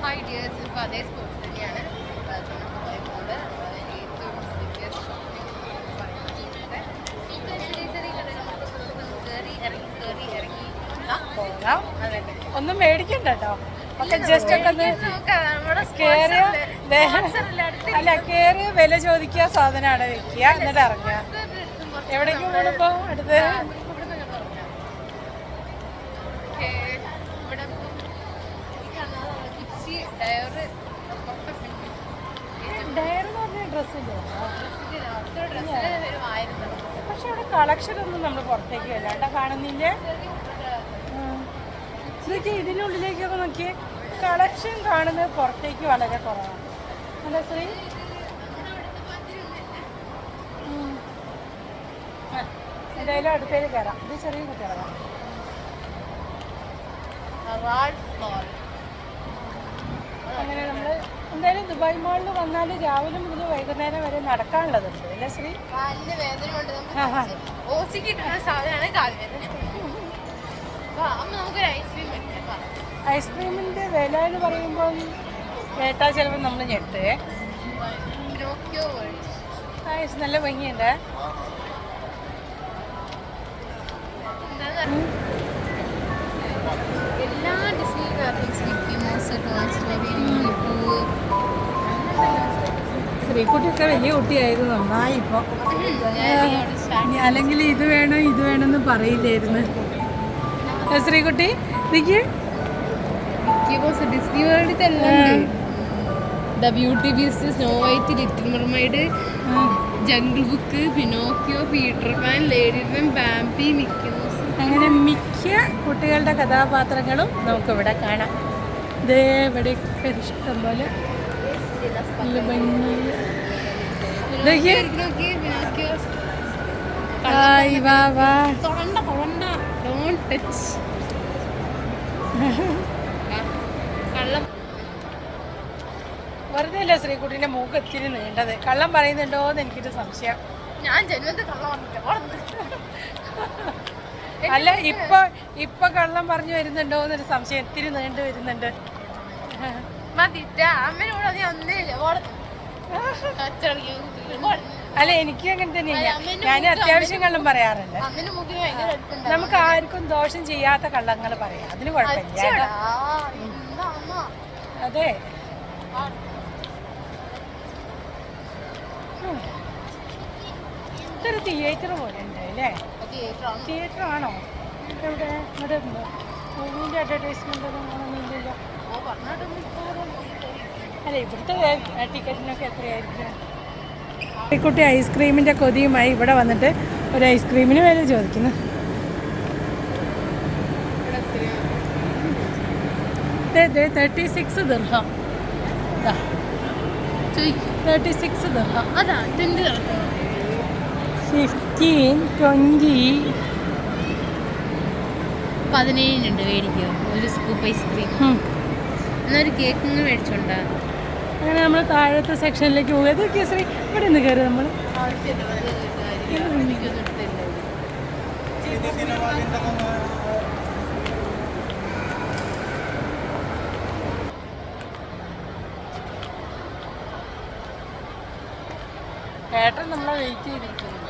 Hi dears, ഇപ്പോൾ അതേ spot തന്നെയാണ് പോകുന്നത്. ഏറ്റവും വലിയ ഷോപ്പിംഗ് ഇറങ്ങി പോകാം. ഒന്നും മേടിക്കണ്ട കേട്ടോ, ഒക്കെ ജസ്റ്റ് ഒക്കെ ഒന്ന് കേറി വില ചോദിക്കുക, സാധനം അവിടെ വെക്കുക, എന്നിട്ട് ഇറങ്ങുക. എവിടേക്കും പോണിപ്പോ അടുത്ത്? പക്ഷെ അവിടെ കളക്ഷൻ ഒന്നും നമ്മൾ പുറത്തേക്ക് വല്ലാണ്ട കാണുന്നില്ലേ. ഇതൊക്കെ ഇതിനുള്ളിലേക്കൊക്കെ നോക്കിയേ, കളക്ഷൻ കാണുന്നത് പുറത്തേക്ക് വളരെ കുറവാണ്. അല്ല ശ്രീ, എന്തായാലും അടുത്തേക്ക് കയറാം. ഇത് ചെറിയ കുട്ടികളാണ്. അങ്ങനെ നമ്മൾ എന്തായാലും ദുബായ് മാളിൽ വന്നാൽ രാവിലെ മുതൽ വൈകുന്നേരം വരെ നടക്കാനുള്ളതുണ്ട് അല്ലേ ശ്രീ? ഐസ്ക്രീമിന്റെ വില എന്ന് പറയുമ്പം കേട്ടാൽ ചിലപ്പോൾ നമ്മൾ ഞെട്ടേ. നല്ല ഭംഗിയുണ്ട്. എല്ലാ Disney cartoons, Mickey Mouse, Toy Story, ശ്രീക്കുട്ടിയൊക്കെ വലിയ കുട്ടിയായിരുന്നു, നന്നായി ഇപ്പോൾ. അല്ലെങ്കിൽ ഇത് വേണമെന്ന് പറയില്ലായിരുന്നു ശ്രീകുട്ടി. മിക്കി മൗസ് ഡിസ്നി വേൾഡിൽ തന്നെ the Beauty Beast, Snow White, Little Mermaid, Jungle Book, Pinocchio, Peter Pan, Lady ബൺ, ബാംബി, മിക്കി മൗസ്, അങ്ങനെ മിക്ക കുട്ടികളുടെ കഥാപാത്രങ്ങളും നമുക്കിവിടെ കാണാം. ഇതേ ഇവിടെയൊക്കെ ഇഷ്ടം പോലെ വെറുതെ അല്ല ശ്രീകുട്ടിന്റെ മൂക്ക് എത്തിരി നീണ്ടത്. കള്ളം പറയുന്നുണ്ടോന്ന് എനിക്കൊരു സംശയം. ഞാൻ ജന്മത്തിൽ കള്ളം അല്ല, ഇപ്പൊ കള്ളം പറഞ്ഞു വരുന്നുണ്ടോ എന്നൊരു സംശയം. എത്തിരി നീണ്ടു വരുന്നുണ്ട്. അല്ല, എനിക്കും അങ്ങനെ തന്നെയില്ല. ഞാൻ അത്യാവശ്യം കള്ളം പറയാറുണ്ട്. നമുക്ക് ആർക്കും ദോഷം ചെയ്യാത്ത കള്ളങ്ങൾ പറയാം, അതിന് കുഴപ്പമില്ല. അതെ, ഇതൊരു തിയേറ്റർ പോലെ ഉണ്ട് അല്ലേ? തിയേറ്റർ ആണോ? എവിടെ? ഇവിടെ മൂവിൻ്റെ അഡ്വർടൈസ്മെന്റ് ഒന്നും കാണുന്നില്ലല്ലോ. അല്ല, ഇവിടുത്തെ ടിക്കറ്റിനൊക്കെ എത്രയായിരിക്കും? കുട്ടി ഐസ്ക്രീമിൻ്റെ കൊതിയുമായി ഇവിടെ വന്നിട്ട് ഒരു ഐസ്ക്രീമിന് വില ചോദിക്കുന്നു. 36 ദിർഹം. 36 ദിർഹം. 15, 20. 17 മേടിക്കോ ഒരു സ്കൂപ്പ് ഐസ്ക്രീം? എന്നൊരു കേക്ക് മേടിച്ചോണ്ടാ. അങ്ങനെ നമ്മൾ താഴത്തെ സെക്ഷനിലേക്ക് പോകും. ഏതൊക്കെ ശ്രീ? ഇവിടെ നിന്ന് കയറി നമ്മൾ. ഏട്ടൻ നമ്മളെ വെയിറ്റ് ചെയ്തിരിക്കുന്നു.